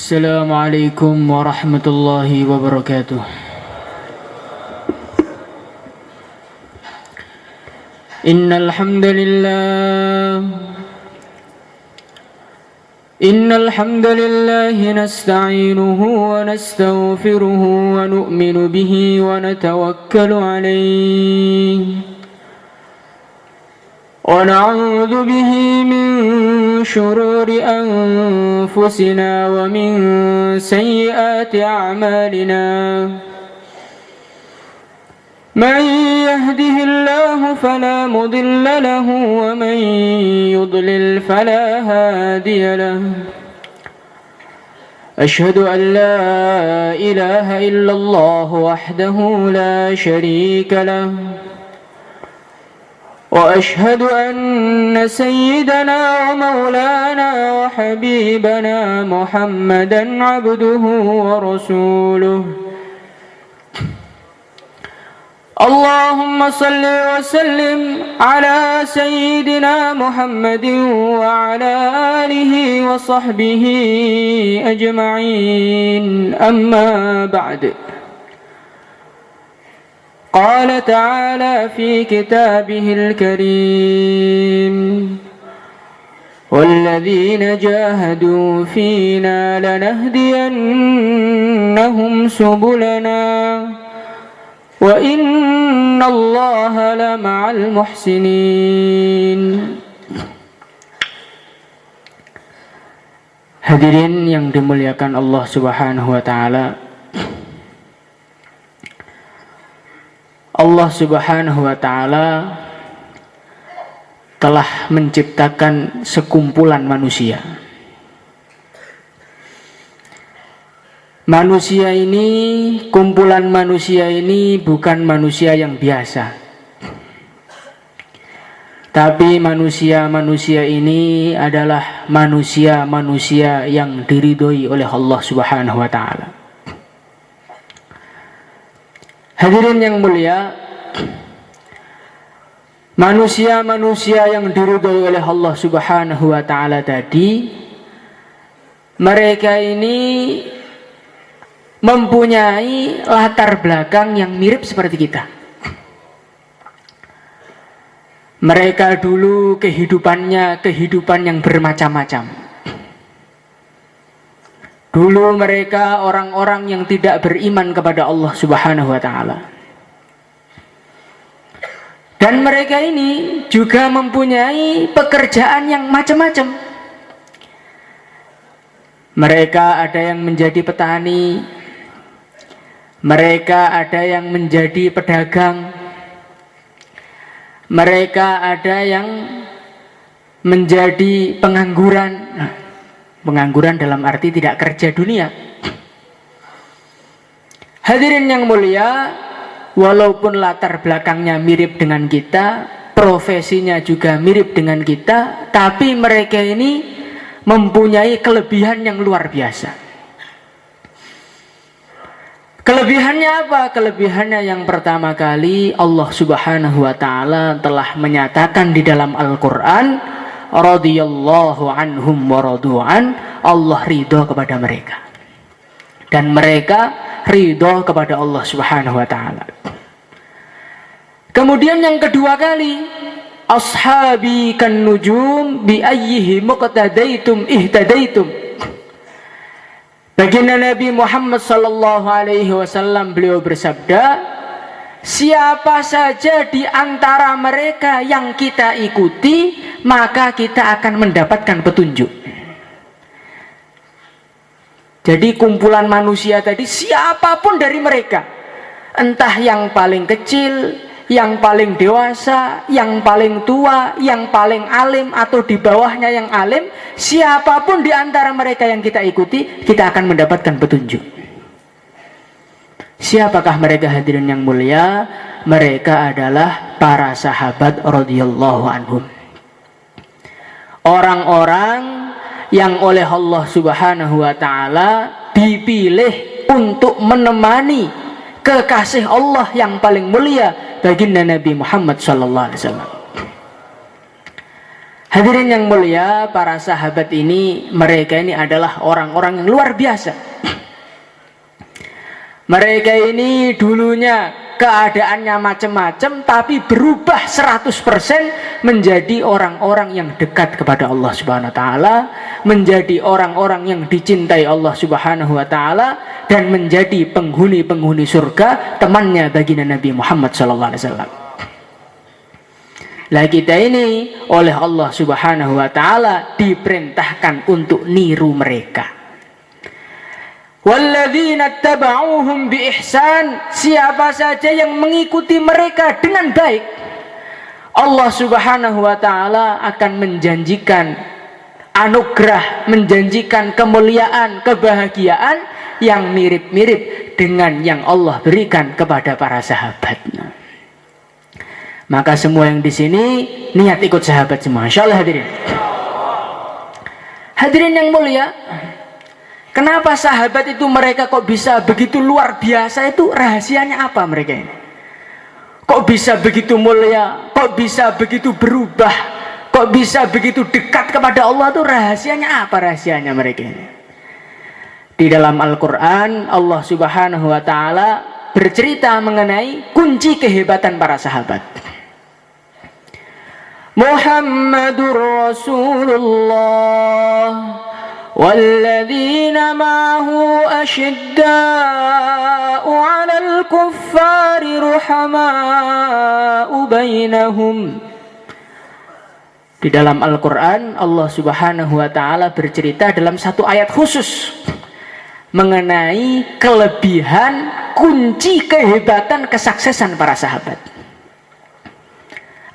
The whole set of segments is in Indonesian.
السلام عليكم ورحمة الله وبركاته. إن الحمد لله نستعينه ونستغفره ونؤمن به ونتوكل عليه ونعوذ به من شرور أنفسنا ومن سيئات أعمالنا. من يهده الله فلا مضل له ومن يضلل فلا هادي له. أشهد أن لا إله إلا الله وحده لا شريك له وأشهد أن سيدنا ومولانا وحبيبنا محمدا عبده ورسوله. اللهم صل وسلم على سيدنا محمد وعلى آله وصحبه أجمعين. أما بعد، قال تعالى في كتابه الكريم: والذين جاهدوا فينا لنهدينهم سبلنا وإن الله لمع المحسنين. Hadirin yang dimuliakan Allah Subhanahu wa taala, Allah Subhanahu wa taala telah menciptakan sekumpulan manusia. Manusia ini, kumpulan manusia ini bukan manusia yang biasa. Tapi manusia-manusia ini adalah manusia-manusia yang diridhoi oleh Allah Subhanahu wa taala. Hadirin yang mulia, manusia-manusia yang diridhoi oleh Allah Subhanahu wa taala tadi, mereka ini mempunyai latar belakang yang mirip seperti kita. Mereka dulu kehidupannya kehidupan yang bermacam-macam. Dulu mereka orang-orang yang tidak beriman kepada Allah Subhanahu wa taala. Dan mereka ini juga mempunyai pekerjaan yang macam-macam. Mereka ada yang menjadi petani, mereka ada yang menjadi pedagang, mereka ada yang menjadi pengangguran. Pengangguran dalam arti tidak kerja dunia. Hadirin yang mulia, walaupun latar belakangnya mirip dengan kita, profesinya juga mirip dengan kita, tapi mereka ini mempunyai kelebihan yang luar biasa. Kelebihannya apa? Kelebihannya yang pertama kali, Allah Subhanahu wa taala telah menyatakan di dalam Al-Qur'an, radhiyallahu anhum wa radu'an, Allah ridho kepada mereka dan mereka ridho kepada Allah Subhanahu wa taala. Kemudian yang kedua kali, ashabi kan nujum bi ayyihi muqtadaitum ihtadaitum. Baginda Nabi Muhammad sallallahu alaihi wasallam, beliau bersabda, siapa saja di antara mereka yang kita ikuti, maka kita akan mendapatkan petunjuk. Jadi kumpulan manusia tadi, siapapun dari mereka, entah yang paling kecil, yang paling dewasa, yang paling tua, yang paling alim, atau di bawahnya yang alim, siapapun di antara mereka yang kita ikuti, kita akan mendapatkan petunjuk. Siapakah mereka hadirin yang mulia? Mereka adalah para sahabat radhiyallahu anhum. Orang-orang yang oleh Allah Subhanahu wa taala dipilih untuk menemani kekasih Allah yang paling mulia, baginda Nabi Muhammad sallallahu alaihi wasallam. Hadirin yang mulia, para sahabat ini, mereka ini adalah orang-orang yang luar biasa. Mereka ini dulunya keadaannya macam-macam, tapi berubah 100% menjadi orang-orang yang dekat kepada Allah Subhanahu wa taala, menjadi orang-orang yang dicintai Allah Subhanahu wa taala, dan menjadi penghuni-penghuni surga, temannya baginda Nabi Muhammad sallallahu alaihi wasallam. Lah kita ini oleh Allah Subhanahu wa taala diperintahkan untuk niru mereka. Walladzina tabauhum bi ihsan, siapa saja yang mengikuti mereka dengan baik, Allah Subhanahu wa taala akan menjanjikan anugerah, menjanjikan kemuliaan, kebahagiaan yang mirip-mirip dengan yang Allah berikan kepada para sahabatnya. Maka semua yang di sini niat ikut sahabat semua, insyaallah hadirin. Hadirin yang mulia, kenapa sahabat itu mereka kok bisa begitu luar biasa? Itu rahasianya apa mereka ini? Kok bisa begitu mulia? Kok bisa begitu berubah? Kok bisa begitu dekat kepada Allah? Itu rahasianya apa rahasianya mereka ini? Di dalam Al-Quran Allah Subhanahu wa ta'ala bercerita mengenai kunci kehebatan para sahabat. Muhammadur Rasulullah walladzina ma'ahu asyidda'u 'alal kuffari ruhama'u bainahum. Di dalam Al-Quran Allah Subhanahu wa ta'ala bercerita dalam satu ayat khusus mengenai kelebihan kunci kehebatan kesuksesan para sahabat.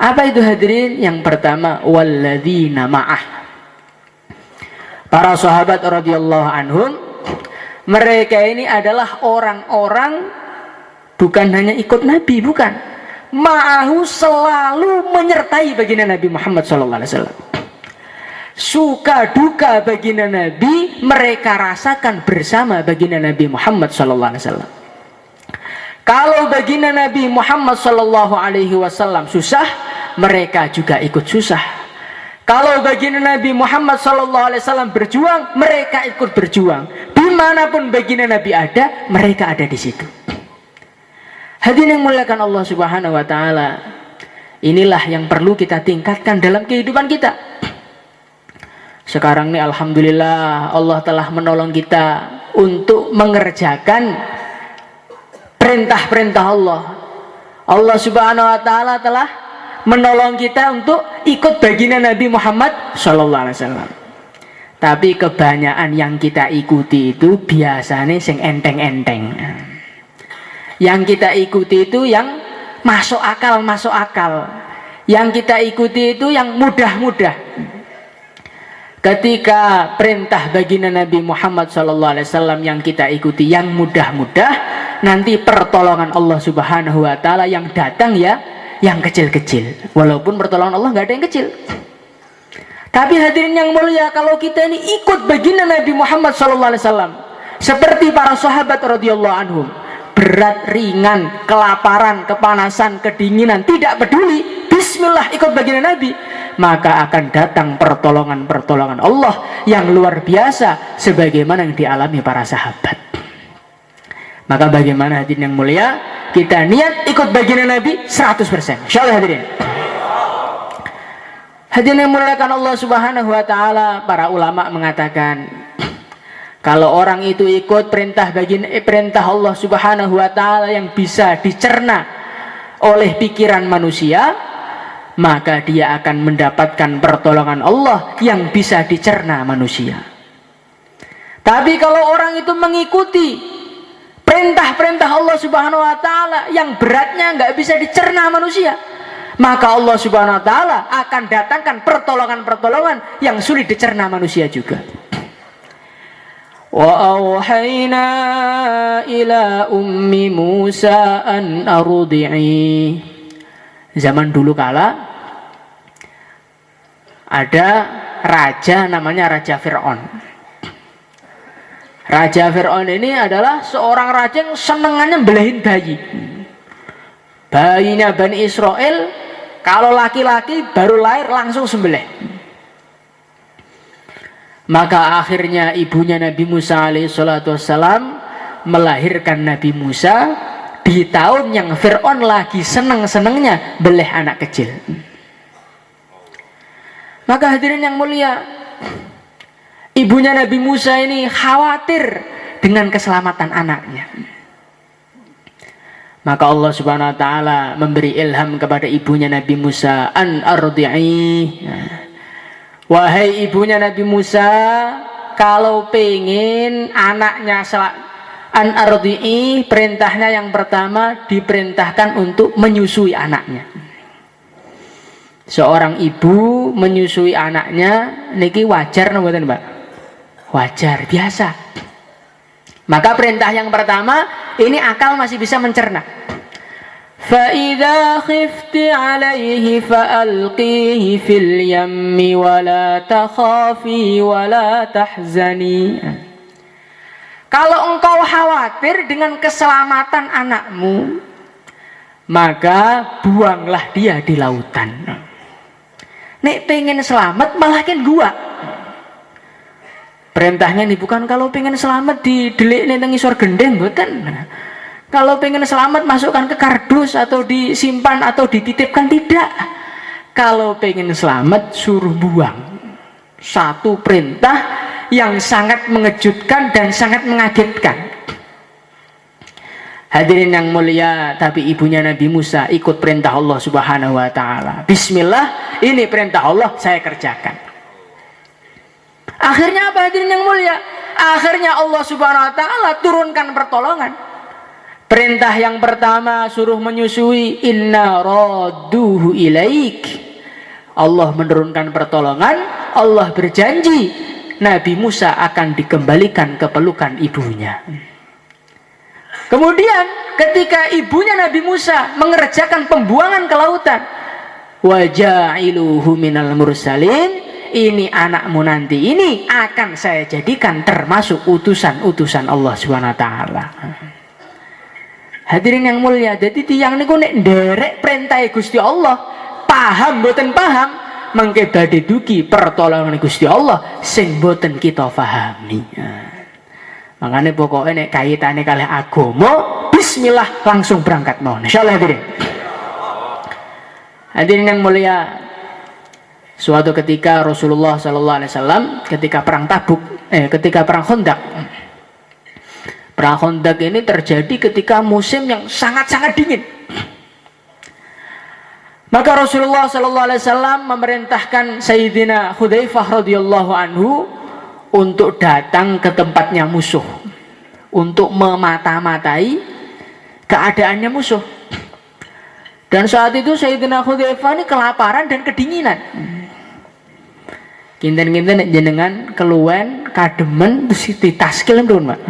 Apa itu hadirin? Yang pertama, walladzina ma'ah. Para sahabat radhiyallahu anhum, mereka ini adalah orang-orang bukan hanya ikut Nabi, bukan. Ma'ahu, selalu menyertai baginda Nabi Muhammad SAW. Suka duka baginda Nabi mereka rasakan bersama baginda Nabi Muhammad SAW. Kalau baginda Nabi Muhammad SAW susah, mereka juga ikut susah. Kalau baginda Nabi Muhammad SAW berjuang, mereka ikut berjuang. Dimanapun baginda Nabi ada, mereka ada di situ. Hadirin yang muliakan Allah Subhanahu wa ta'ala, inilah yang perlu kita tingkatkan dalam kehidupan kita. Sekarang ini alhamdulillah Allah telah menolong kita untuk mengerjakan perintah-perintah Allah. Allah Subhanahu wa ta'ala telah menolong kita untuk ikut baginda Nabi Muhammad sallallahu alaihi wasallam. Tapi kebanyakan yang kita ikuti itu biasanya sing enteng-enteng. Yang kita ikuti itu yang masuk akal. Yang kita ikuti itu yang mudah-mudah. Ketika perintah baginda Nabi Muhammad SAW yang kita ikuti yang mudah-mudah, nanti pertolongan Allah Subhanahu wa ta'ala yang datang ya yang kecil-kecil. Walaupun pertolongan Allah nggak ada yang kecil. Tapi hadirin yang mulia, kalau kita ini ikut baginda Nabi Muhammad SAW seperti para sahabat radhiyallahu anhum, berat, ringan, kelaparan, kepanasan, kedinginan, tidak peduli, bismillah ikut baginda Nabi, maka akan datang pertolongan-pertolongan Allah yang luar biasa sebagaimana yang dialami para sahabat. Maka bagaimana hadirin yang mulia, kita niat ikut baginda Nabi 100%, insyaallah hadirin. Hadirin yang muliakan Allah Subhanahu wa ta'ala, para ulama mengatakan kalau orang itu ikut perintah Allah Subhanahu wa ta'ala yang bisa dicerna oleh pikiran manusia, maka dia akan mendapatkan pertolongan Allah yang bisa dicerna manusia. Tapi kalau orang itu mengikuti perintah-perintah Allah Subhanahu wa ta'ala yang beratnya nggak bisa dicerna manusia, maka Allah Subhanahu wa ta'ala akan datangkan pertolongan-pertolongan yang sulit dicerna manusia juga. Wa awhayna ila ummi Musa an ardi'i. Zaman dulu kala ada raja namanya Raja Fir'aun. Raja Fir'aun ini adalah seorang raja yang senengannya belahin bayi. Bayinya Bani Israel kalau laki-laki baru lahir langsung sembelih. Maka akhirnya ibunya Nabi Musa alaihissalatu wassalam melahirkan Nabi Musa di tahun yang Fir'aun lagi seneng-senengnya beleh anak kecil. Maka hadirin yang mulia, ibunya Nabi Musa ini khawatir dengan keselamatan anaknya. Maka Allah Subhanahu wa taala memberi ilham kepada ibunya Nabi Musa, an ardi'i. Wahai ibunya Nabi Musa, kalau pengen anaknya an ardi'i, perintahnya yang pertama diperintahkan untuk menyusui anaknya. Seorang ibu menyusui anaknya niki wajar mboten, Mbak? Wajar, biasa. Maka perintah yang pertama ini akal masih bisa mencerna. Fa idza khifti 'alaihi fa'alqihi fil yammi wa la takhafi wa la tahzani. Kalau engkau khawatir dengan keselamatan anakmu, maka buanglah dia di lautan. Nek pengen selamat malah kan gua. Perintahnya ini bukan kalau pengen selamat didelik nang isor gendeng, mboten. Kalau pengen selamat masukkan ke kardus atau disimpan atau dititipkan, tidak. Kalau pengen selamat suruh buang. Satu perintah yang sangat mengejutkan dan sangat mengagetkan. Hadirin yang mulia, tapi ibunya Nabi Musa ikut perintah Allah Subhanahu wa taala. Bismillah, ini perintah Allah, saya kerjakan. Akhirnya apa hadirin yang mulia? Akhirnya Allah Subhanahu wa taala turunkan pertolongan. Perintah yang pertama suruh menyusui, inna radduhu ilaik. Allah menurunkan pertolongan, Allah berjanji Nabi Musa akan dikembalikan ke pelukan ibunya. Kemudian ketika ibunya Nabi Musa mengerjakan pembuangan ke lautan, waja'iluhu minal mursalin, ini anakmu nanti ini akan saya jadikan termasuk utusan-utusan Allah Subhanahu wa taala. Hadirin yang mulia, jadi tiyang niku nek nderek perintah Gusti Allah, paham mboten paham, mengke badhe dugi pertolongan Gusti Allah sing mboten kita pahami. Makanya pokoknya nek kaitane kalih agama, bismillah langsung berangkat mawon. Insyaallah hadirin. Hadirin yang mulia, suatu ketika Rasulullah sallallahu alaihi wasallam ketika perang Tabuk, ketika perang Khandaq. Perang Khandaq ini terjadi ketika musim yang sangat-sangat dingin. Maka Rasulullah sallallahu alaihi wasallam memerintahkan Sayyidina Hudzaifah radhiyallahu anhu untuk datang ke tempatnya musuh untuk memata-matai keadaannya musuh. Dan saat itu Sayyidina Hudzaifah ini kelaparan dan kedinginan. Kinten-kinten jenengan keluwen kademen terus ditaskil mrun, Pak.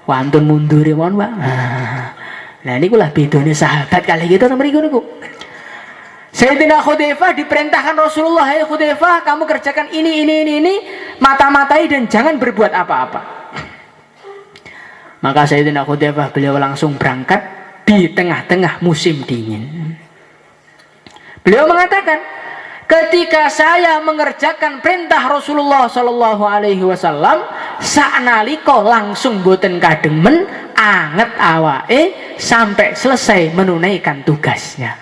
Wantun mundur ya mon, Pak. Nah niku lah bedone sahabat kali gitu to mriku niku. Sayyidina Hudzaifah diperintahkan Rasulullah, "Hai Hudzaifah, kamu kerjakan ini, mata-matai dan jangan berbuat apa-apa." Maka Sayyidina Hudzaifah beliau langsung berangkat di tengah-tengah musim dingin. Beliau mengatakan, ketika saya mengerjakan perintah Rasulullah sallallahu alaihi wasallam, saknalika langsung boten kademen anget awake sampai selesai menunaikan tugasnya.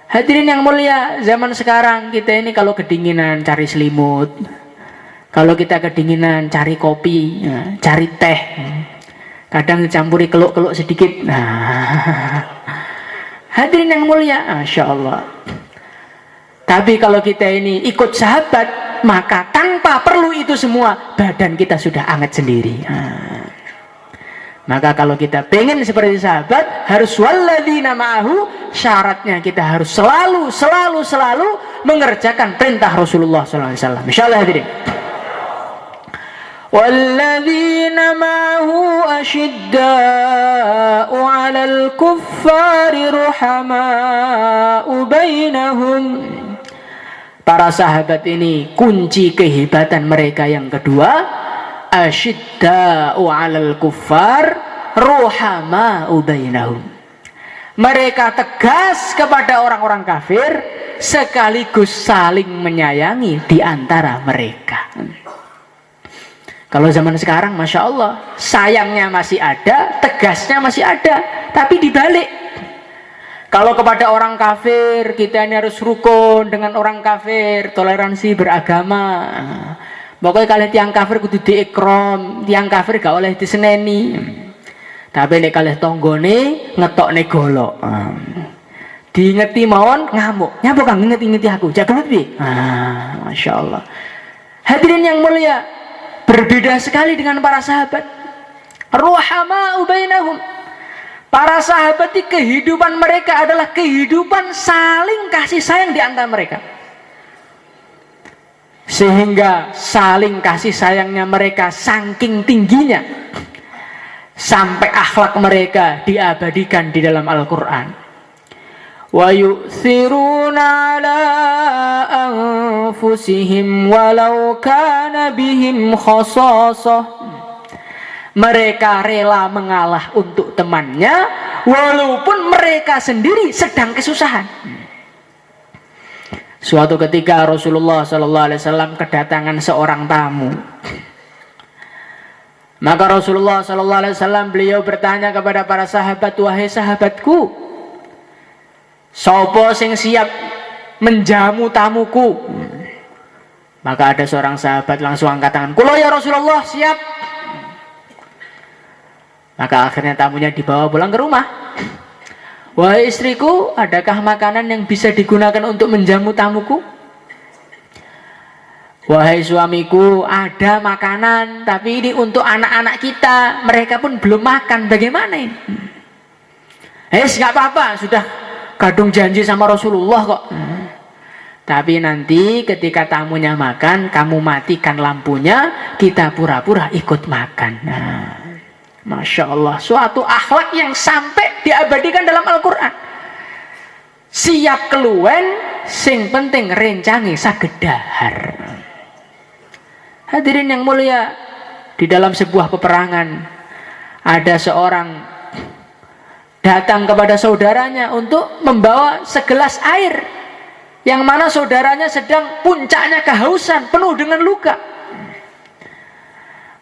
Hadirin yang mulia, zaman sekarang kita ini kalau kedinginan cari selimut, kalau kita kedinginan cari kopi, cari teh, kadang dicampuri keluk-keluk sedikit. Hadirin yang mulia, Masya Allah. Tapi kalau kita ini ikut sahabat, maka tanpa perlu itu semua, badan kita sudah anget sendiri. Maka kalau kita pengen seperti sahabat, harus walladzina ma'ahu, syaratnya kita harus selalu mengerjakan perintah Rasulullah SAW. Insyaallah hadirin. Walladzina ma'ahu asyidda'u 'alal kuffari ruhama'u bainahum. Para sahabat ini kunci kehebatan mereka yang kedua, asyidda'u 'alal kuffar ruhama'u bainahum. Mereka tegas kepada orang-orang kafir sekaligus saling menyayangi di antara mereka. Kalau zaman sekarang, Masya Allah, sayangnya masih ada, tegasnya masih ada, tapi dibalik. Kalau kepada orang kafir, kita ini harus rukun dengan orang kafir, toleransi beragama. Pokoknya kalian tiang kafir kudu diikram, tiang kafir gak oleh diseneni. Tapi nek kalih tonggone ngetokne golok. Diingeti mawon ngamuk. Nyapa Kang ngingeti aku? Jagelut piye? Masya Allah. Hadirin yang mulia, berbeda sekali dengan para sahabat. Ruhama'u bainahum. Para sahabat di kehidupan mereka adalah kehidupan saling kasih sayang di antara mereka. Sehingga saling kasih sayangnya mereka saking tingginya sampai akhlak mereka diabadikan di dalam Al-Quran. Wa yu'thiruna ala anfusihim walau kana bihim khasasah. Mereka rela mengalah untuk temannya walaupun mereka sendiri sedang kesusahan. Suatu ketika Rasulullah SAW kedatangan seorang tamu. Maka Rasulullah SAW beliau bertanya kepada para sahabat, wahai sahabatku, sapa sing siap menjamu tamuku? Maka ada seorang sahabat langsung angkat tangan, kula ya Rasulullah, siap. Maka akhirnya tamunya dibawa pulang ke rumah. Wahai istriku, adakah makanan yang bisa digunakan untuk menjamu tamuku? Wahai suamiku, ada makanan, tapi ini untuk anak-anak kita, mereka pun belum makan, bagaimana ini? Nggak apa-apa, sudah kadung janji sama Rasulullah kok. Tapi nanti ketika tamunya makan, kamu matikan lampunya, kita pura-pura ikut makan. Masya Allah, suatu akhlak yang sampai diabadikan dalam Al-Quran. Siap keluwen, sing penting rencangi sagedahar. Hadirin yang mulia, di dalam sebuah peperangan ada seorang datang kepada saudaranya untuk membawa segelas air, yang mana saudaranya sedang puncaknya kehausan, penuh dengan luka.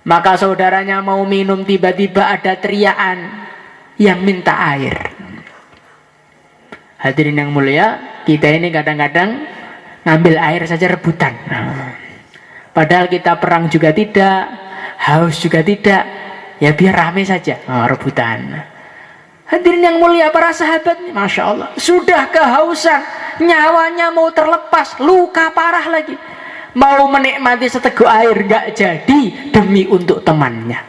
Maka saudaranya mau minum, tiba-tiba ada teriakan yang minta air. Hadirin yang mulia, kita ini kadang-kadang ngambil air saja rebutan. Padahal kita perang juga tidak, haus juga tidak, ya biar rame saja, rebutan. Hadirin yang mulia, para sahabat, Masya Allah, sudah kehausan, nyawanya mau terlepas, luka parah lagi. Mau menikmati seteguk air gak jadi demi untuk temannya.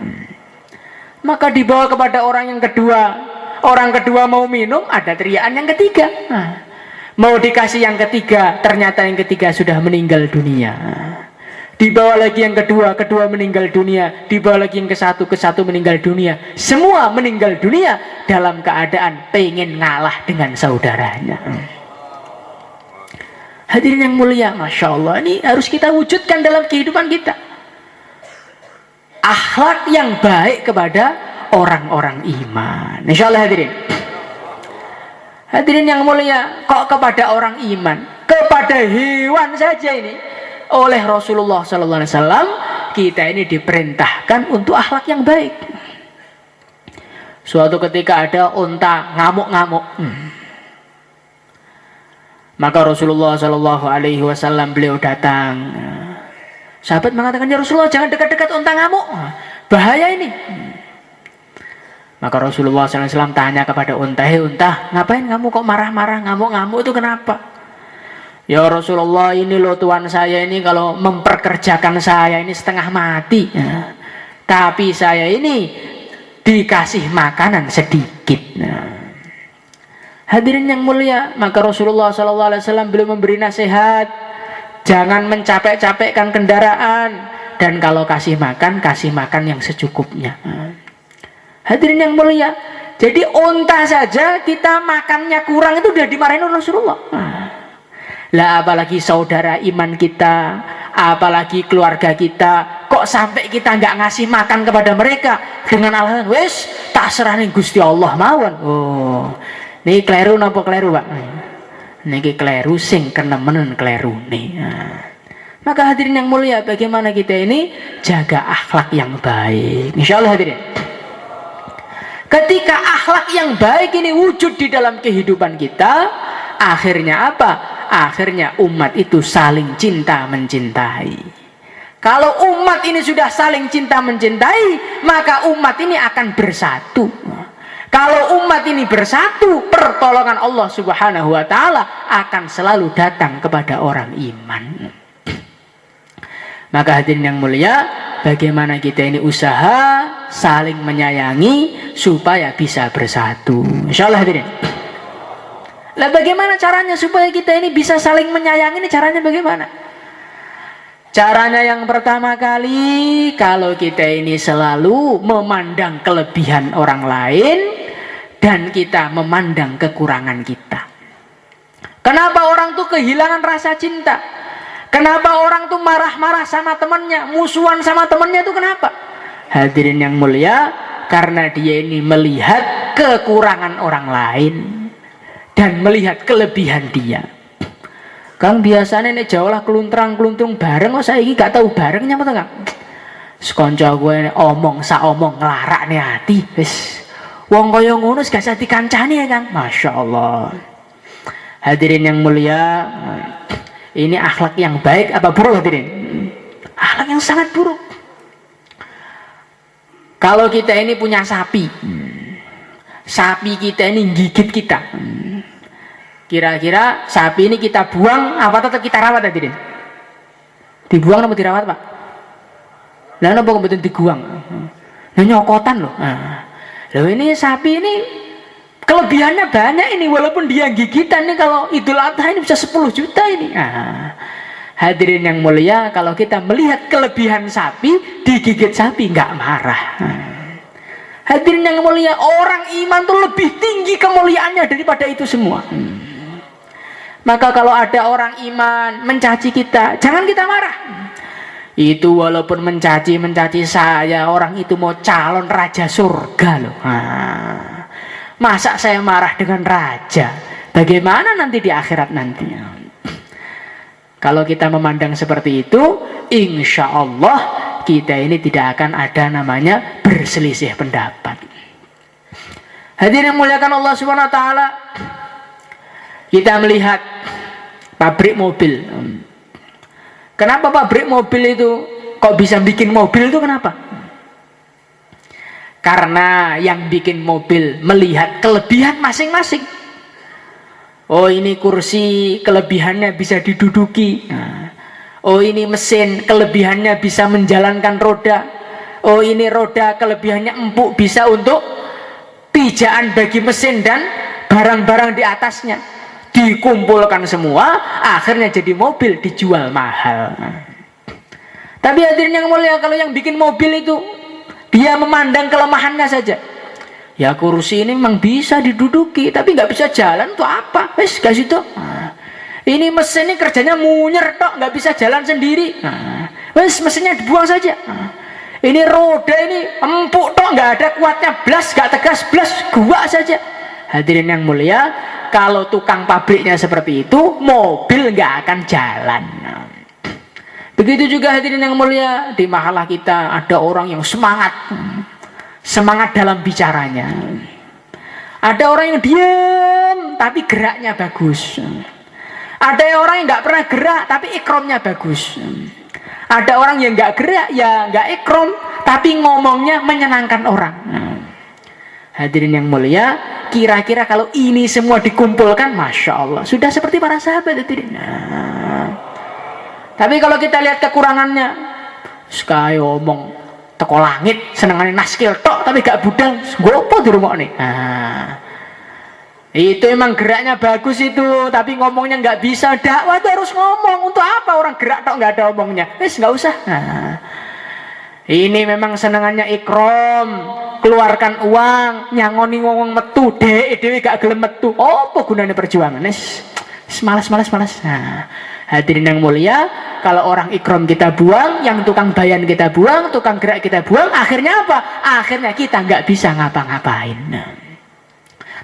Maka dibawa kepada orang yang kedua. Orang kedua mau minum, ada teriakan yang ketiga. Mau dikasih yang ketiga, ternyata yang ketiga sudah meninggal dunia. Dibawa lagi yang kedua, kedua meninggal dunia. Dibawa lagi yang ke satu meninggal dunia. Semua meninggal dunia dalam keadaan pengen ngalah dengan saudaranya. Hadirin yang mulia, Masya Allah, ini harus kita wujudkan dalam kehidupan kita. Akhlak yang baik kepada orang-orang iman. Insya Allah hadirin. Hadirin yang mulia, kok kepada orang iman, kepada hewan saja ini, oleh Rasulullah SAW, kita ini diperintahkan untuk akhlak yang baik. Suatu ketika ada unta ngamuk-ngamuk. Maka Rasulullah SAW beliau datang. Sahabat mengatakan, ya Rasulullah, jangan dekat-dekat unta ngamuk, bahaya ini. Maka Rasulullah SAW tanya kepada unta, hei unta, ngapain kamu kok marah-marah, ngamuk-ngamuk itu kenapa? Ya Rasulullah, ini loh tuan saya ini kalau memperkerjakan saya ini setengah mati, tapi saya ini dikasih makanan sedikit. Hadirin yang mulia, maka Rasulullah SAW belum memberi nasihat, jangan mencapek-capekkan kendaraan, dan kalau kasih makan yang secukupnya. Hadirin yang mulia, jadi unta saja kita makannya kurang itu udah dimarahin Rasulullah. Lah apalagi saudara iman kita, apalagi keluarga kita, kok sampai kita nggak ngasih makan kepada mereka dengan alasan wes tak serahin Gusti Allah mawon. Oh, ini keliru napa keliru, Pak? Niki kleru sing kenemenen kleru nih. Maka hadirin yang mulia, bagaimana kita ini jaga akhlak yang baik. Insyaallah hadirin. Ketika akhlak yang baik ini wujud di dalam kehidupan kita, akhirnya apa? Akhirnya umat itu saling cinta mencintai. Kalau umat ini sudah saling cinta mencintai, maka umat ini akan bersatu. Kalau umat ini bersatu, pertolongan Allah Subhanahu wa taala akan selalu datang kepada orang iman. Maka hadirin yang mulia, bagaimana kita ini usaha saling menyayangi supaya bisa bersatu. Insyaallah hadirin. Lah bagaimana caranya supaya kita ini bisa saling menyayangi? Ini caranya bagaimana? Caranya yang pertama kali, kalau kita ini selalu memandang kelebihan orang lain dan kita memandang kekurangan kita. Kenapa orang tuh kehilangan rasa cinta? Kenapa orang tuh marah-marah sama temannya, musuhan sama temannya itu kenapa? Hadirin yang mulia, karena dia ini melihat kekurangan orang lain dan melihat kelebihan dia. Kang biasanya nek jauh lah keluntrang-keluntrung bareng, kok saiki gak tahu barengnya apa Kang? Sekonco gue omong saomong ngelarak nih hati, wis. Wong kaya ngono gak usah dikancani ya Kang. Masya Allah. Hadirin yang mulia, ini akhlak yang baik apa buruk hadirin? Akhlak yang sangat buruk. Kalau kita ini punya sapi, sapi kita ini gigit kita. Kira-kira sapi ini kita buang apa tetap kita rawat hadirin? Dibuang atau dirawat Pak? Lah napa kok mboten dibuang? Lah nyokotan loh. Loh ini sapi ini kelebihannya banyak ini, walaupun dia gigitan nih, kalau Idul Adha ini bisa 10 juta ini. Hadirin yang mulia, kalau kita melihat kelebihan sapi, digigit sapi nggak marah. Hadirin yang mulia, orang iman tuh lebih tinggi kemuliaannya daripada itu semua. Maka kalau ada orang iman mencaci kita, jangan kita marah. Itu walaupun mencaci saya, orang itu mau calon raja surga loh. Masa saya marah dengan raja? Bagaimana nanti di akhirat nantinya? Kalau kita memandang seperti itu, insya Allah kita ini tidak akan ada namanya berselisih pendapat. Hadirin yang muliakan Allah Subhanahu wa taala, kita melihat pabrik mobil. Kenapa pabrik mobil itu kok bisa bikin mobil itu kenapa? Karena yang bikin mobil melihat kelebihan masing-masing. Oh ini kursi kelebihannya bisa diduduki. Oh ini mesin kelebihannya bisa menjalankan roda. Oh ini roda kelebihannya empuk, bisa untuk pijaan bagi mesin dan barang-barang di atasnya. Dikumpulkan semua, akhirnya jadi mobil, dijual mahal. Tapi hadirin yang mulia, kalau yang bikin mobil itu dia memandang kelemahannya saja. Ya kursi ini memang bisa diduduki, tapi nggak bisa jalan tuh apa? Wes kasih itu. Ini mesin ini kerjanya munyer tok, nggak bisa jalan sendiri. Wes mesinnya dibuang saja. Ini roda ini empuk tok, nggak ada kuatnya blas, nggak tegas blas, gua saja. Hadirin yang mulia, kalau tukang pabriknya seperti itu, mobil nggak akan jalan. Begitu juga hadirin yang mulia, di mahalah kita ada orang yang semangat dalam bicaranya. Ada orang yang diam tapi geraknya bagus. Ada orang yang nggak pernah gerak tapi ikromnya bagus. Ada orang yang nggak gerak ya nggak ikrom tapi ngomongnya menyenangkan orang. Hadirin yang mulia, kira-kira kalau ini semua dikumpulkan, masya Allah, sudah seperti para sahabat hadirin. Tapi kalau kita lihat kekurangannya, sekali omong teko langit, senengane naskil tok tapi gak budal, gopo di rumah nih. Itu emang geraknya bagus itu, tapi ngomongnya nggak bisa. Dakwah itu harus ngomong. Untuk apa orang gerak tok nggak ada omongnya? Nggak usah. Ini memang senengannya ikrom, keluarkan uang, nyangoni ngomong metu, dewe gak gelem metu. Apa gunanya perjuangan? Malas. Hadirin yang mulia, kalau orang ikrom kita buang, yang tukang bayan kita buang, tukang gerak kita buang, akhirnya apa? Akhirnya kita nggak bisa ngapa-ngapain.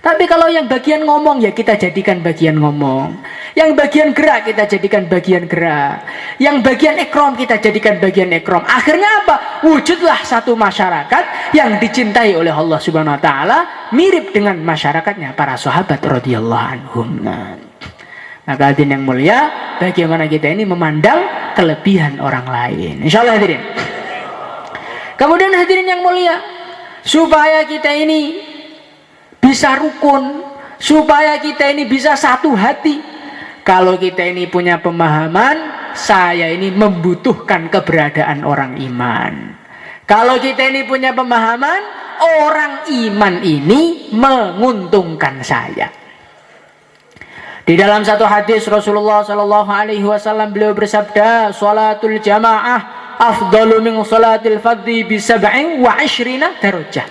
Tapi kalau yang bagian ngomong, ya kita jadikan bagian ngomong. Yang bagian gerak, kita jadikan bagian gerak. Yang bagian ikram, kita jadikan bagian ikram. Akhirnya apa? Wujudlah satu masyarakat yang dicintai oleh Allah Subhanahu wa Ta'ala, mirip dengan masyarakatnya para sahabat radhiyallahu anhum. Maka hadirin yang mulia, bagaimana kita ini memandang kelebihan orang lain. Insyaallah hadirin. Kemudian hadirin yang mulia, supaya kita ini bisa rukun, supaya kita ini bisa satu hati. Kalau kita ini punya pemahaman, saya ini membutuhkan keberadaan orang iman. Kalau kita ini punya pemahaman, orang iman ini menguntungkan saya. Di dalam satu hadis Rasulullah Shallallahu Alaihi Wasallam beliau bersabda, "Salatul jamaah afdalu min salatil fardhi bi 27 darajah."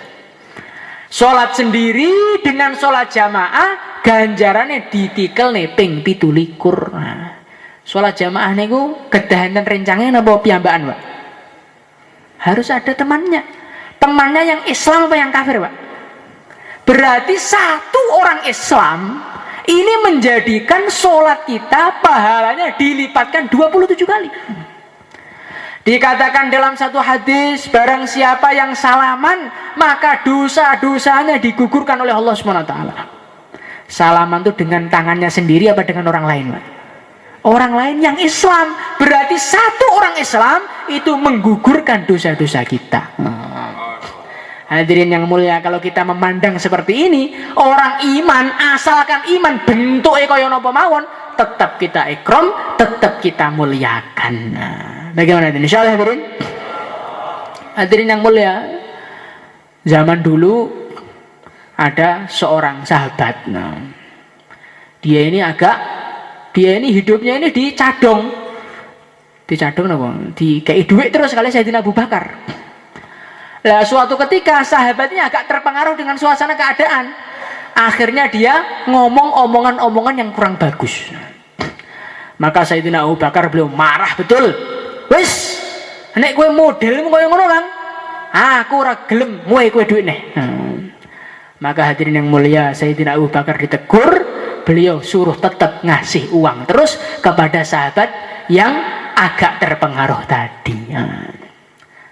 Sholat sendiri dengan sholat jamaah ganjarannya ditikel nih ping 27. Sholat jamaah niku kedahanan rencangnya napa piyambakan, Pak? Harus ada temannya. Temannya yang Islam apa yang kafir, Pak? Berarti satu orang Islam ini menjadikan sholat kita pahalanya dilipatkan 27 kali. Dikatakan dalam satu hadis, barang siapa yang salaman, maka dosa-dosanya digugurkan oleh Allah Subhanahu wa Ta'ala. Salaman itu dengan tangannya sendiri apa dengan orang lain, Pak? Orang lain yang Islam. Berarti satu orang Islam itu menggugurkan dosa-dosa kita. Hadirin yang mulia, kalau kita memandang seperti ini, orang iman, asalkan iman bentuknya kaya napa mawon, tetap kita ikram, tetap kita muliakan. Bagaimana ini? Insyaallah hadirin. Hadirin yang mulia, zaman dulu ada seorang sahabat. Dia ini hidupnya ini dicadong apa? Dikei duit terus kali Sayyidina Abu Bakar. Lah suatu ketika sahabatnya agak terpengaruh dengan suasana keadaan. Akhirnya dia ngomong omongan-omongan yang kurang bagus. Maka Sayyidina Abu Bakar beliau marah betul. Wis, nek kowe modelmu koyo ngono, Kang. Aku ora gelem muwe kowe duit nih. Maka hadirin yang mulia, Sayyidina Abu Bakar ditegur, beliau suruh tetap ngasih uang terus kepada sahabat yang agak terpengaruh tadi.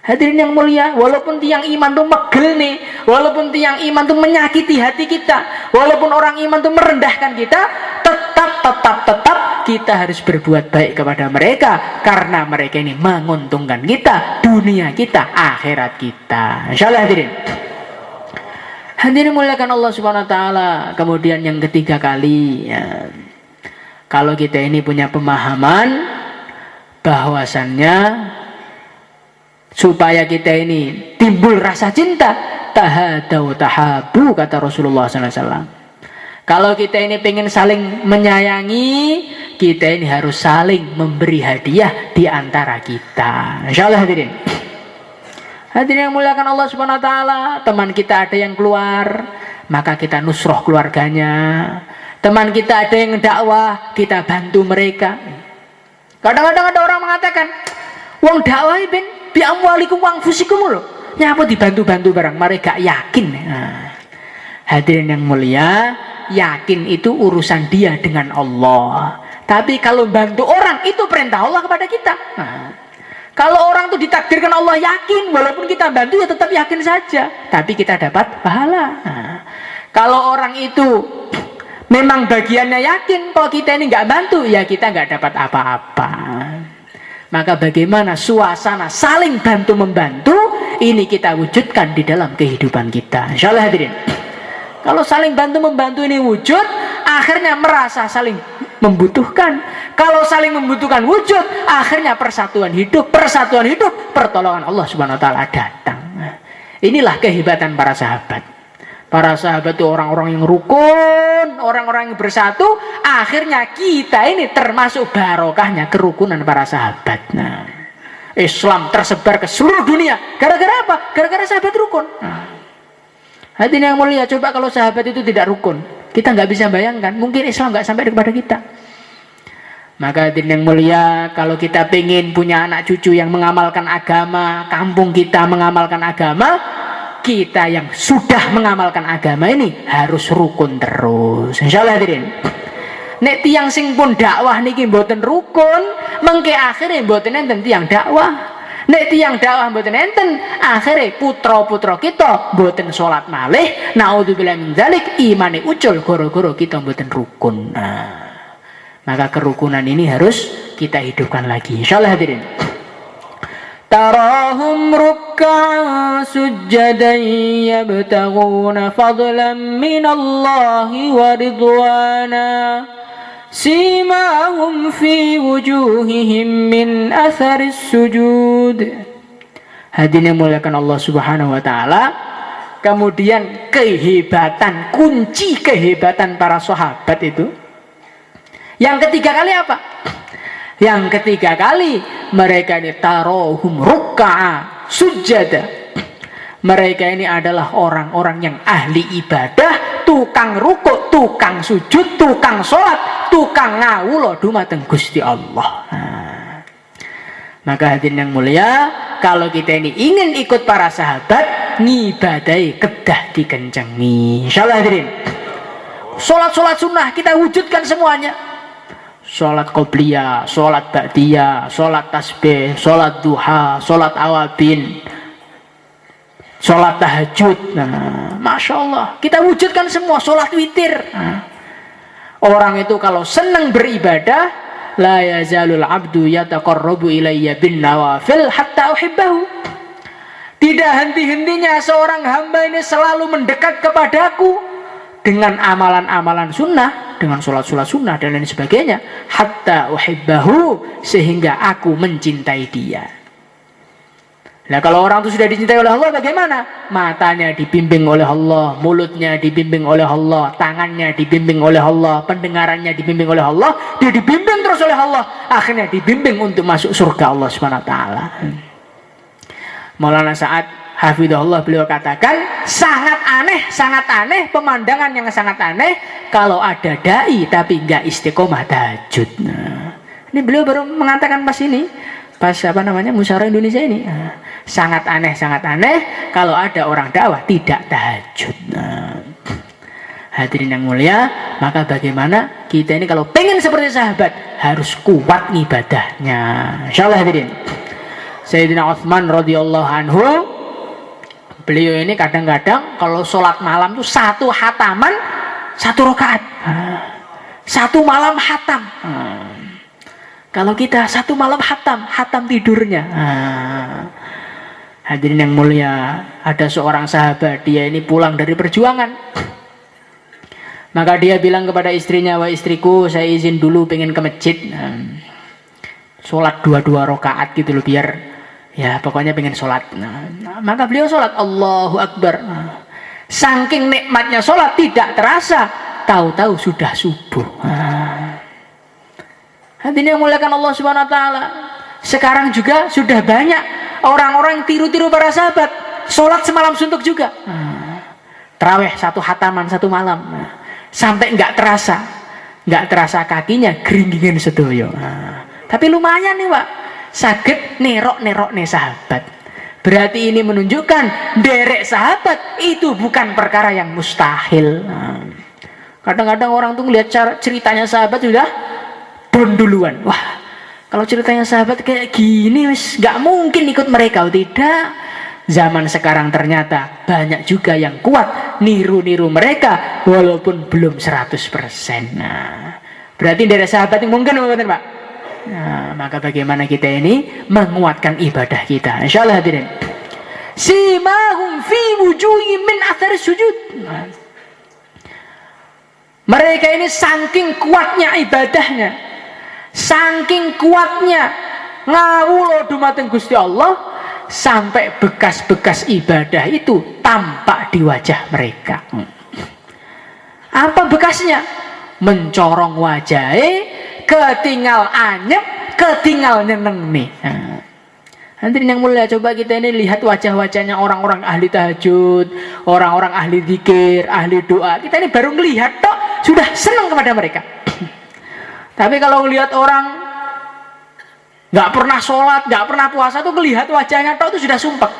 Hadirin yang mulia, walaupun tiang iman itu megel nih, walaupun tiang iman itu menyakiti hati kita, walaupun orang iman itu merendahkan kita, tetap kita harus berbuat baik kepada mereka, karena mereka ini menguntungkan kita, dunia kita, akhirat kita. Insyaallah hadirin. Hadirin muliakan Allah Subhanahu wa Ta'ala. Kemudian yang ketiga kali, ya, kalau kita ini punya pemahaman bahwasannya supaya kita ini timbul rasa cinta, tahadau tahabu, kata Rasulullah SAW. Kalau kita ini pengen saling menyayangi, kita ini harus saling memberi hadiah di antara kita. Insyaallah hadirin. Hadirin yang muliakan Allah Subhanahu wa Ta'ala, teman kita ada yang keluar, maka kita nusroh keluarganya. Teman kita ada yang dakwah, kita bantu mereka. Kadang-kadang ada orang mengatakan, wong dakwah ben bi amwalikum wa anfusikum lho. Nyapa dibantu-bantu barang, mereka yakin. Hadirin yang mulia, yakin itu urusan dia dengan Allah. Tapi kalau bantu orang itu perintah Allah kepada kita. Kalau orang itu ditakdirkan Allah yakin, walaupun kita bantu ya tetap yakin saja, tapi kita dapat pahala. Kalau orang itu memang bagiannya yakin, kalau kita ini nggak bantu, ya kita nggak dapat apa-apa. Maka bagaimana suasana saling bantu-membantu ini kita wujudkan di dalam kehidupan kita. Insyaallah hadirin. Kalau saling bantu-membantu ini wujud, akhirnya merasa saling membutuhkan. Kalau saling membutuhkan wujud, akhirnya persatuan hidup, pertolongan Allah Subhanahu wa Ta'ala datang. Inilah kehebatan para sahabat. Para sahabat itu orang-orang yang rukun, orang-orang yang bersatu. Akhirnya kita ini termasuk barokahnya kerukunan para sahabat. Islam tersebar ke seluruh dunia. Gara-gara apa? Gara-gara sahabat rukun. Hadirin yang mulia, coba kalau sahabat itu tidak rukun, kita nggak bisa bayangkan, mungkin Islam nggak sampai kepada kita. Maka hadirin yang mulia, kalau kita pengen punya anak cucu yang mengamalkan agama, kampung kita mengamalkan agama, kita yang sudah mengamalkan agama ini harus rukun terus. Insyaallah hadirin. Nek tiang sing pun dakwah niki mboten rukun, mengke akhire mboten enten tiang dakwah. Nek tiang dakwah mboten enten, akhire putra-putra kita mboten salat malih. Naudzubillah min dzalik, imane ucul gara-gara kita mboten rukun. Maka kerukunan ini harus kita hidupkan lagi. Insyaallah hadirin. Tarahum ruk'an sujjadan yabtaghuna fadlan minallahi wa ridwana simahum fi wujuhihim min atharis sujud. Hadirin yang muliakan Allah Subhanahu wa taala, kemudian kehebatan, kunci kehebatan para sahabat itu yang ketiga kali apa? Yang ketiga kali mereka ini tarohum ruk'a sujada. Mereka ini adalah orang-orang yang ahli ibadah, tukang rukuk, tukang sujud, tukang sholat, tukang ngawula dumateng Gusti Allah. Maka hadirin yang mulia, kalau kita ini ingin ikut para sahabat, ngibadai kedah dikencengi. Insyaallah hadirin. Sholat-sholat sunnah kita wujudkan semuanya. Sholat qobliyah, sholat ba'diyah, sholat tasbih, sholat duha, sholat awabin, sholat tahajud. Masya Allah, kita wujudkan semua. Sholat witir. Orang itu kalau senang beribadah, la yazalul abdu yataqarrabu ilayya bin nawafil hatta uhibbahu. Tidak henti-hentinya seorang hamba ini selalu mendekat kepadaku dengan amalan-amalan sunnah, dengan sholat-sholat sunnah dan lain sebagainya, hatta uhibbahu, sehingga aku mencintai dia. Nah, kalau orang itu sudah dicintai oleh Allah, bagaimana? Matanya dibimbing oleh Allah, mulutnya dibimbing oleh Allah, tangannya dibimbing oleh Allah, pendengarannya dibimbing oleh Allah, dia dibimbing terus oleh Allah, akhirnya dibimbing untuk masuk surga Allah Subhanahu wa taala. Maulana Sa'ad hafidhahullah, beliau katakan, sangat aneh pemandangan yang sangat aneh kalau ada dai tapi nggak istiqomah tahajud. Ini beliau baru mengatakan pas musyawarah Indonesia ini. Sangat aneh kalau ada orang dakwah tidak tahajud. Hadirin yang mulia, maka bagaimana kita ini kalau pengen seperti sahabat harus kuat ibadahnya. Insyaallah hadirin. Sayyidina Utsman radhiyallahu anhu, beliau ini kadang-kadang kalau sholat malam tuh satu hataman, satu rakaat. Satu malam hatam. Kalau kita satu malam hatam tidurnya. Hadirin yang mulia, ada seorang sahabat, dia ini pulang dari perjuangan. Maka dia bilang kepada istrinya, wah istriku, saya izin dulu pengen ke masjid. Sholat 2 rakaat gitu loh, biar ya pokoknya pengen sholat. Maka beliau sholat, Allahu Akbar. Saking nikmatnya sholat tidak terasa, tahu-tahu sudah subuh. Hadirin yang muliakan Allah Subhanahu wa taala, sekarang juga sudah banyak orang-orang yang tiru-tiru para sahabat, sholat semalam suntuk juga. Tarawih satu hataman satu malam, sampai nggak terasa kakinya geringgingin sedoyo. Tapi lumayan nih Pak, saged nerok nih sahabat. Berarti ini menunjukkan derek sahabat itu bukan perkara yang mustahil. Kadang-kadang orang tuh melihat ceritanya sahabat sudah don duluan. Wah, kalau ceritanya sahabat kayak gini wis nggak mungkin ikut mereka. Tidak. Zaman sekarang ternyata banyak juga yang kuat niru-niru mereka walaupun belum 100%. Berarti dari sahabat yang mungkin Pak. Maka bagaimana kita ini menguatkan ibadah kita. Insyaallah hadirin. Simahum fi wujuhihim min athar sujud. Mereka ini saking kuatnya ibadahnya, saking kuatnya ngawula dumateng Gusti Allah, sampai bekas-bekas ibadah itu tampak di wajah mereka. Apa bekasnya? Mencorong wajahnya, ketinggal anyep, ketinggal nyeneng nih. Hadirin yang mulia, coba kita ini lihat wajah-wajahnya orang-orang ahli tahajud, orang-orang ahli zikir, ahli doa. Kita ini baru melihat tok sudah senang kepada mereka. Tapi kalau melihat orang nggak pernah sholat, nggak pernah puasa tuh melihat wajahnya tok itu sudah sumpah.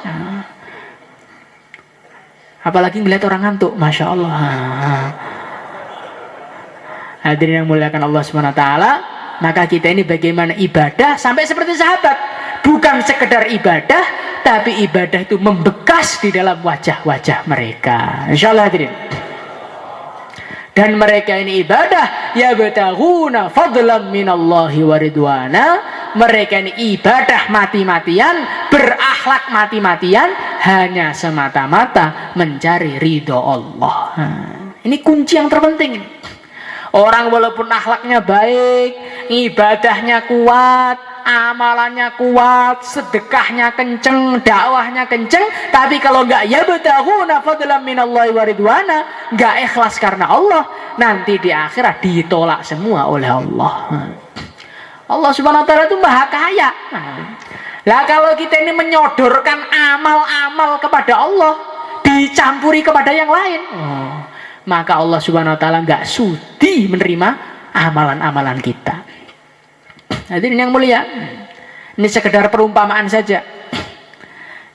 Apalagi ngeliat orang ngantuk, Masya Allah. Hadirin yang muliakan Allah Subhanahu wa taala, maka kita ini bagaimana ibadah sampai seperti sahabat, bukan sekedar ibadah, tapi ibadah itu membekas di dalam wajah-wajah mereka. Insyaallah hadirin. Dan mereka ini ibadah yabtaghuna fadlan minallahi wa ridwana. Mereka ini ibadah mati-matian, berakhlak mati-matian, hanya semata-mata mencari ridho Allah. Ini kunci yang terpenting. Orang walaupun akhlaknya baik, ibadahnya kuat, amalannya kuat, sedekahnya kenceng, dakwahnya kenceng, tapi kalau enggak yabtaghuna fadlan minallahi wa ridwana, enggak ikhlas karena Allah, nanti di akhirat ditolak semua oleh Allah. Allah Subhanahu wa taala itu Maha Kaya. Lah kalau kita ini menyodorkan amal-amal kepada Allah, dicampuri kepada yang lain, maka Allah Subhanahu wa taala enggak sudi menerima amalan-amalan kita. Hadirin yang mulia, ini sekedar perumpamaan saja.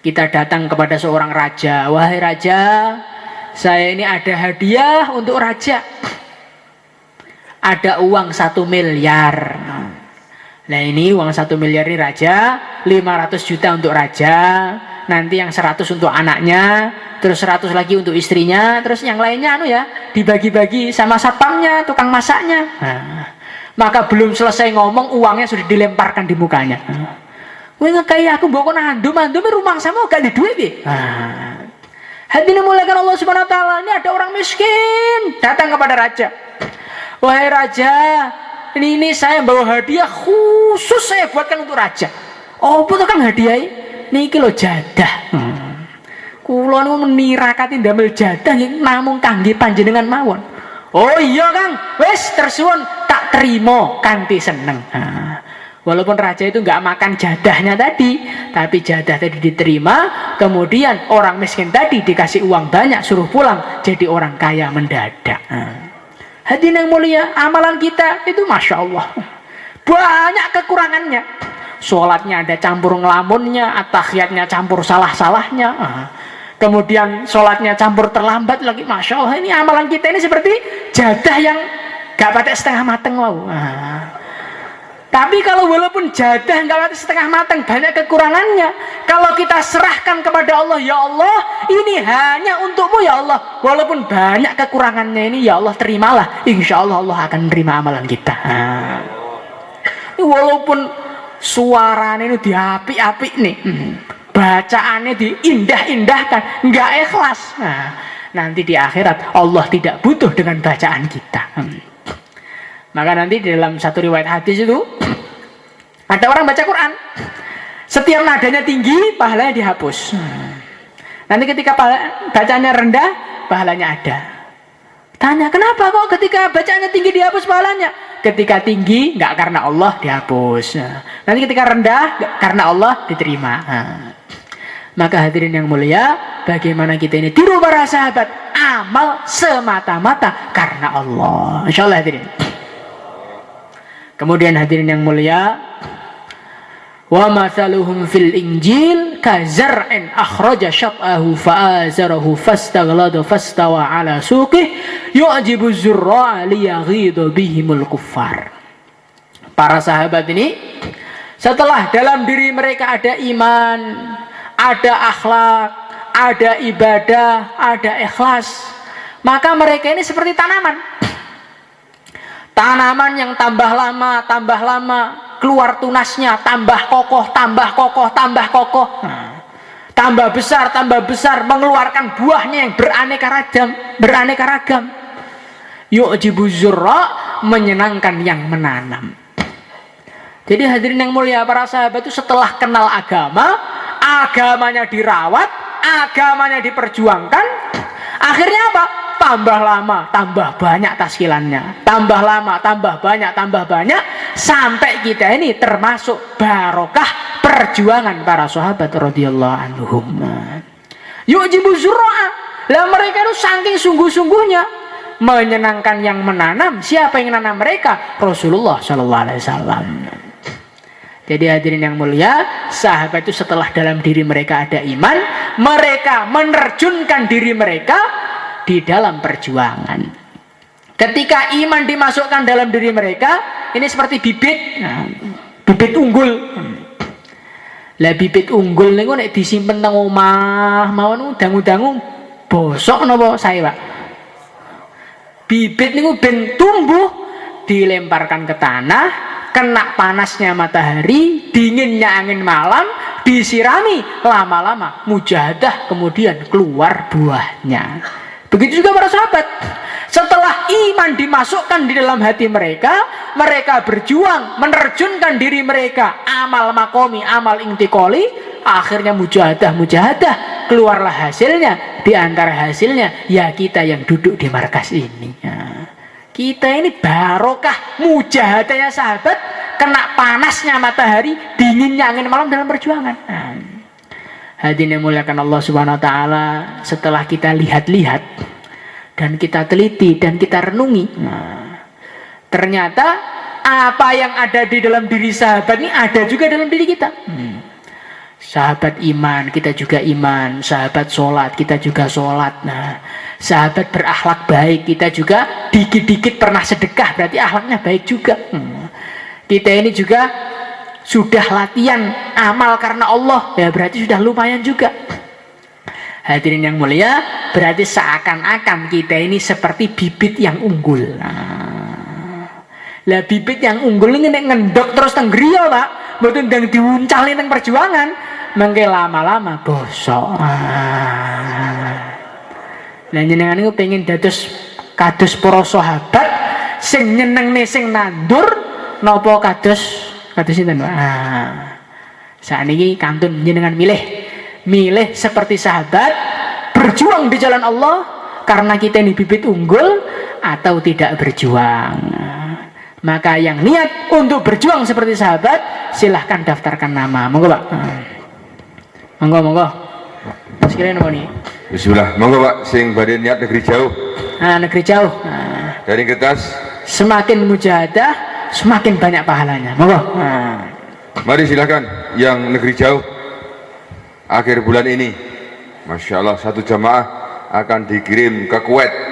Kita datang kepada seorang raja, wahai raja, saya ini ada hadiah untuk raja. Ada uang 1 miliar. Nah ini uang 1 miliar ini raja, 500 juta untuk raja, nanti yang 100 untuk anaknya, terus 100 lagi untuk istrinya, terus yang lainnya dibagi-bagi sama satpamnya, tukang masaknya. Maka belum selesai ngomong, uangnya sudah dilemparkan di mukanya. Wih kayak aku bawa handum rumah sama gak ada duit. Hadirin muliakan Allah Subhanahu wa taala, ini ada orang miskin datang kepada raja. Wahai raja, ini saya bawa hadiah khusus saya buatkan untuk raja. Oh, betul kan hadiah niki lho jadah. Kula niku menirakati ndamel jadah namung kangge panjenengan mawon. Oh iya Kang, wis tersuwun tak terima kanthi seneng. Walaupun raja itu nggak makan jadahnya tadi, tapi jadah tadi diterima, kemudian orang miskin tadi dikasih uang banyak, suruh pulang jadi orang kaya mendadak. Hadirin yang mulia, amalan kita itu Masya Allah banyak kekurangannya. Sholatnya ada campur ngelamunnya, at-tahiyatnya campur salah-salahnya, kemudian sholatnya campur terlambat lagi. Masya Allah, ini amalan kita ini seperti jadah yang gak patek setengah mateng. Tapi kalau walaupun jadah gak patek setengah mateng, banyak kekurangannya, kalau kita serahkan kepada Allah, ya Allah ini hanya untukmu ya Allah, walaupun banyak kekurangannya ini ya Allah terimalah, insya Allah Allah akan menerima amalan kita. Walaupun suaranya ini diapi-api nih, bacaannya diindah-indahkan, nggak ikhlas, nanti di akhirat Allah tidak butuh dengan bacaan kita. Maka nanti di dalam satu riwayat hadis itu ada orang baca Quran, setiap nadanya tinggi pahalanya dihapus. Nanti ketika bacanya rendah pahalanya ada. Tanya kenapa kok ketika bacaannya tinggi dihapus pahalanya? Ketika tinggi nggak karena Allah dihapus. Nanti ketika rendah karena Allah diterima. Maka hadirin yang mulia, bagaimana kita ini tiru para sahabat, amal semata-mata karena Allah. Insyaallah hadirin. Kemudian hadirin yang mulia, wa mathaluhum fil injil kazar'in akhraja syat'ahu fa'azarahu fastaghlada fastawa ala suqih yu'jibu zurra'a liyaghidha bihimul kuffar. Para sahabat ini setelah dalam diri mereka ada iman, ada akhlak, ada ibadah, ada ikhlas, maka mereka ini seperti tanaman. Tanaman yang tambah lama keluar tunasnya, tambah kokoh, tambah besar, mengeluarkan buahnya yang beraneka ragam. Yu'jibu zurra, menyenangkan yang menanam. Jadi hadirin yang mulia, para sahabat itu setelah kenal agama, agamanya dirawat, agamanya diperjuangkan, akhirnya apa? Tambah lama, tambah banyak taskilannya, tambah lama, tambah banyak, sampai kita ini termasuk barokah perjuangan para sahabat radhiyallahu anhum. Yu'jibu zurra'a, lah mereka itu saking sungguh-sungguhnya menyenangkan yang menanam. Siapa yang menanam mereka? Rasulullah sallallahu alaihi wasallam. Jadi hadirin yang mulia, sahabat itu setelah dalam diri mereka ada iman, mereka menerjunkan diri mereka di dalam perjuangan. Ketika iman dimasukkan dalam diri mereka, ini seperti bibit, bibit unggul. Lah bibit unggul niku nek disimpen nang omah mawon dangu-dangu bosok napa sae, Pak? Bibit niku ben tumbuh dilemparkan ke tanah, kena panasnya matahari, dinginnya angin malam, disirami, lama-lama mujahadah kemudian keluar buahnya. Begitu juga para sahabat. Setelah iman dimasukkan di dalam hati mereka, mereka berjuang, menerjunkan diri mereka, amal makomi, amal intikoli, akhirnya mujahadah, keluarlah hasilnya. Di antara hasilnya, ya kita yang duduk di markas ini. Kita ini barokah mujahadahnya sahabat, kena panasnya matahari, dinginnya angin malam dalam perjuangan. Hadirin yang muliakan Allah Subhanahu wa taala, setelah kita lihat-lihat dan kita teliti dan kita renungi, ternyata apa yang ada di dalam diri sahabat ini ada juga dalam diri kita. Sahabat iman, kita juga iman. Sahabat sholat, kita juga sholat. Sahabat berakhlak baik, kita juga dikit-dikit pernah sedekah, berarti akhlaknya baik juga. Kita ini juga sudah latihan amal karena Allah, ya berarti sudah lumayan juga. Hadirin yang mulia, berarti seakan-akan kita ini seperti bibit yang unggul. Lah bibit yang unggul ini ngendok terus teng griya, Pak. Mboten ndang diuncali teng perjuangan, mengke lama-lama bosok. Lah jenengan niku pengen dados kados para sahabat sing nyenengne sing nandur napa kados sinten, Pak? Sakniki kantun jenengan milih seperti sahabat, berjuang di jalan Allah karena kita ini bibit unggul, atau tidak berjuang. Maka yang niat untuk berjuang seperti sahabat, silahkan daftarkan nama. Monggo, Pak. Monggo. Sekalian apa nih? Bismillah. Monggo, Pak. Sing badhe niat negeri jauh. Negeri jauh. Dari kertas. Semakin mujahadah, semakin banyak pahalanya. Monggo. Mari silahkan yang negeri jauh. Akhir bulan ini, Masya Allah, satu jamaah akan dikirim ke Kuwait.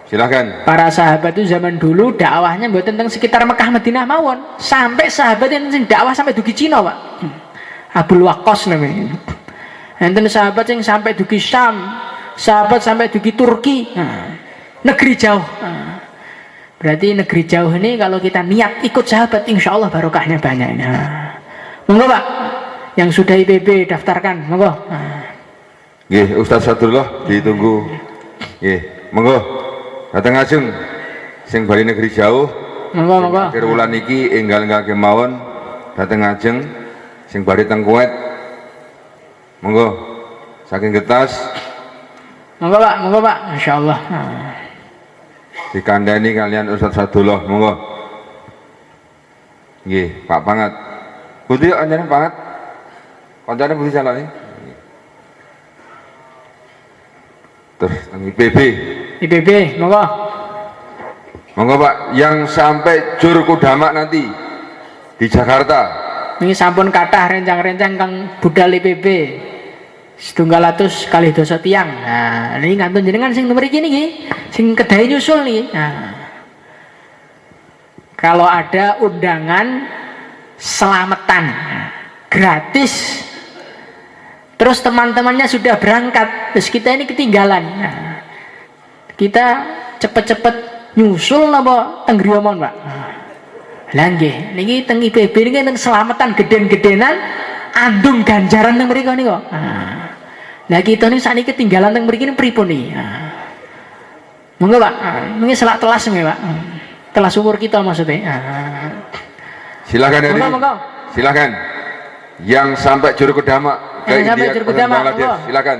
Silahkan. Para sahabat itu zaman dulu dakwahnya buat tentang sekitar Mekah Madinah mawon. Sampai sahabat yang dakwah sampai dugi Cina, Pak. Abul Waqqas namanya. Enten sahabat yang sampai dugi Syam, sahabat sampai dugi Turki. Negeri jauh. Berarti negeri jauh ini kalau kita niat ikut sahabat, insya Allah barokahnya banyak. Monggo, Pak. Yang sudah IPB daftarkan, monggo. Nggih, Ustaz Sadullah ditunggu. Nggih, monggo. Dateng ajeng sing bali negeri jauh. Monggo. Akhir wulan iki enggal-enggal kemawon dateng ajeng sing bali teng Kuwait. Monggo. Saking Getas. Monggo, Pak. Insyaallah. Dikandani kalian Ustaz Sadullah, monggo. Nggih, Pak Pangat. Pundi anjane Pangat? Koncane pundi calone? Terus IPB, monggo. Monggo, Pak, yang sampai Jur Kudamak nanti di Jakarta. Ini sampun kathah rencang-rencang kang budal IPB. 700 kali dosa tiang. Nah, ini kantun jenengan sing nomor iki niki, sing kedahe nyusul nih. Kalau ada undangan selamatan gratis, terus teman-temannya sudah berangkat, terus kita ini ketinggalan. Kita cepet-cepet nyusul napa teng griya mon, Pak. Lah nggih, niki teng IPB niki teng selamatan geden-gedenan andung ganjaran teng mriku niku. Lah kita ini sakniki ketinggalan teng mriki pripun niki? Monggo, Pak. Niki selak telas nggih, Pak. Telas umur kita maksudnya. Silakan dari. Monggo. Silakan. Yang sampai Juru Kudamak ke India, Bangladesh, silakan.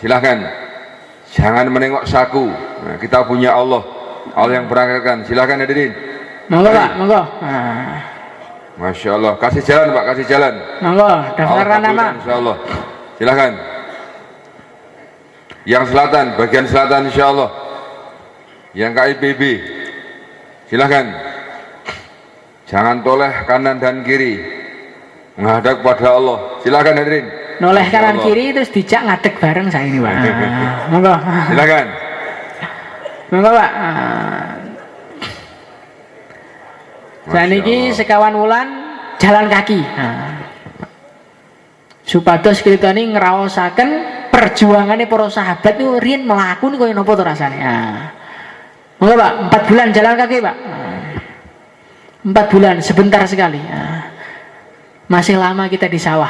Silakan. Jangan menengok saku. Nah, kita punya Allah yang berangkatkan. Silakan hadirin. Monggo, Pak. Monggo. Masya Allah. Kasih jalan, Pak. Kasih jalan. Monggo. Daftarkan nama. Insya Allah. Silakan. Yang selatan, bagian selatan, insya Allah. Yang KIPB, silakan. Jangan toleh kanan dan kiri, menghadap kepada Allah. Silakan hadirin. Noleh kanan kiri terus dijak ngadeg bareng saya ini, Pak. Monggo. Silakan. Monggo, Pak. Saniki sekawan wulan jalan kaki. Supados kita ini ngeraosaken perjuangannya para sahabat itu riyen melaku nih kaya napa to rasane. Monggo, Pak, 4 bulan jalan kaki, Pak. 4 bulan sebentar sekali. Masih lama kita di sawah.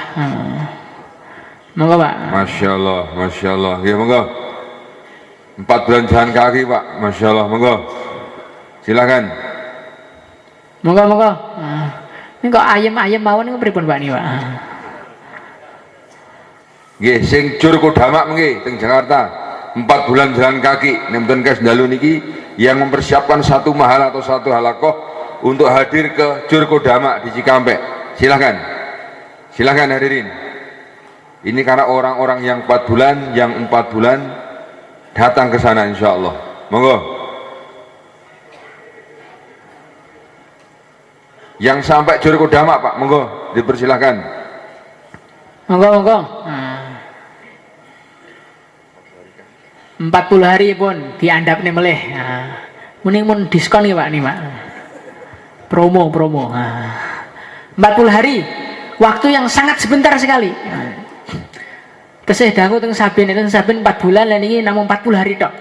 Monggo, Pak. Masya Allah, Masya Allah. Ya, monggo. 4 bulan jalan kaki, Pak. Masya Allah, monggo. Silakan. Monggo, monggo. Ini kok ayam-ayam mawon niku pripun, Pak, nih, Pak? Nggih, sing jur Kodamak nggih teng Jakarta. 4 bulan jalan kaki. Nemten kes dalu niki yang mempersiapkan satu mahal atau satu halakoh untuk hadir ke Jur Kodamak di Cikampek. Silakan. Silakan hadirin. Ini karena orang-orang yang 4 bulan, yang 4 bulan datang ke sana insya Allah. Monggo. Yang sampai Jur Kodamak, Pak, monggo dipersilahkan. Monggo, monggo. 40 hari pun diandap nih meleh. Mending mun diskon nih, Pak, nih, Pak. Promo. 40 hari, waktu yang sangat sebentar sekali. Tesih dangu teng Saben 4 bulan lan iki namung 40 hari tok.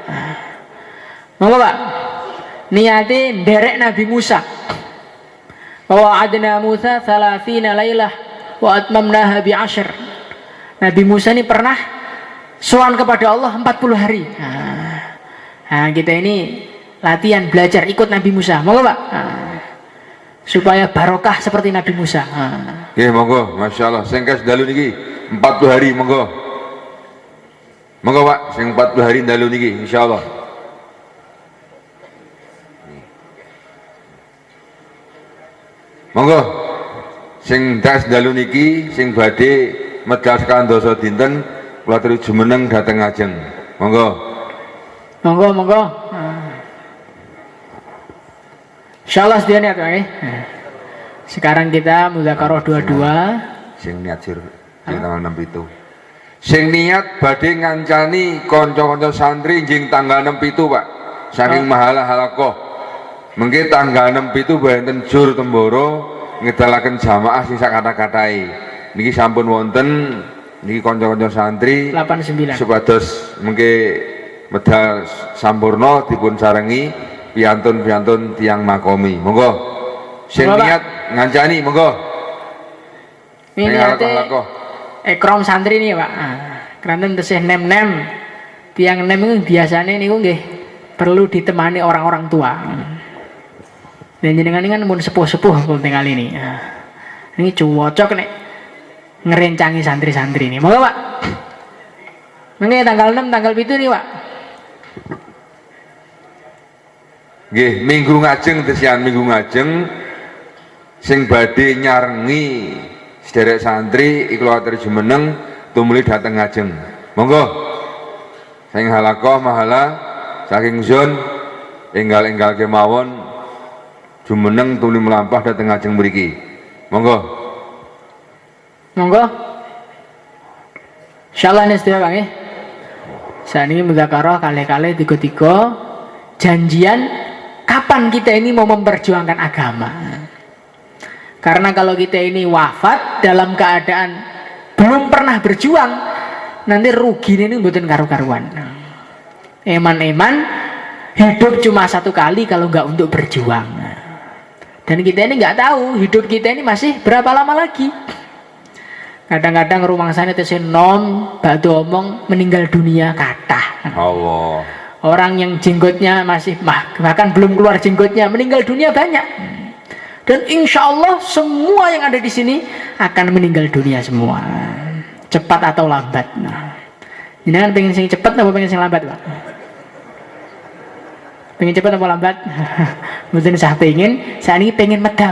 Monggo, Pak. Niate nderek Nabi Musa. Wa adna Musa 30 lailah wa atmamnaha bi 10. Nabi Musa ini pernah sowan kepada Allah 40 hari. Nah, kita ini latihan belajar ikut Nabi Musa. Monggo, Pak. Supaya barokah seperti Nabi Musa. Nggih, monggo. Masya Allah. Sing kes dalu niki 40 hari, monggo. Monggo, Pak, sing 40 hari dalu niki insyaallah. Monggo. Sing das dalu niki sing badhe medal sekandasa dinten kula aturi jumeneng dhateng ngajeng. Monggo. Monggo. Insyaallah sedaya niat, Pak. Sekarang kita mudzakarah 22. Sing niat sing tanggal 6 itu. Sing niat badhe ngancani kanca-kanca santri jing tanggal 6 itu, Pak. Saking mahala halakoh. Mengki tanggal 6 itu wonten Jur Temboro ngedalaken jamaah sing sak kata-katai. Niki sampun wonten niki kanca-kanca santri 89. Supados mengki medal sampurna dipun sarengi piantun-piantun tiang makomi. Monggo. Sing niat ngancani monggo. Ini niate ekrom santri nih, Pak. Kranten tesih nem-nem. Tiang nem itu biasanya niku nggih perlu ditemani orang-orang tua. Dan jenengan ini kan mun sepuh-sepuh tinggal ini. Ini cocok nek ngerencangi santri-santri ini. Monggo, Pak. Mengki tanggal 6 tanggal 7 nih, Pak. Nggih, minggu ngajeng tesian minggu ngajeng sing badhe nyarengi sederek santri iku aturi jumeneng tumuli dhateng ngajeng. Monggo. Sing halakoh mahala saking zon enggal-enggal kemawon jumeneng tumuli melampah dhateng ngajeng mriki. Monggo. Monggo. Insyaallah nih sedaya, Kang. Saniki mudzakarah kali-kali 3 janjian kapan kita ini mau memperjuangkan agama. Karena kalau kita ini wafat dalam keadaan belum pernah berjuang, nanti rugi ini mboten karu-karuan. Eman-eman hidup cuma 1 kali kalau nggak untuk berjuang. Dan kita ini nggak tahu hidup kita ini masih berapa lama lagi. Kadang-kadang rumah sana itu nom, batu omong meninggal dunia kata. Allah. Orang yang jenggotnya masih bahkan belum keluar jenggotnya meninggal dunia banyak. Dan insya Allah semua yang ada di sini akan meninggal dunia semua, cepat atau lambat. Jangan pengen sing cepat atau pengen sing lambat, Pak? Pengen cepat atau lambat? Mungkin saya pengen, saya ini pengen medal.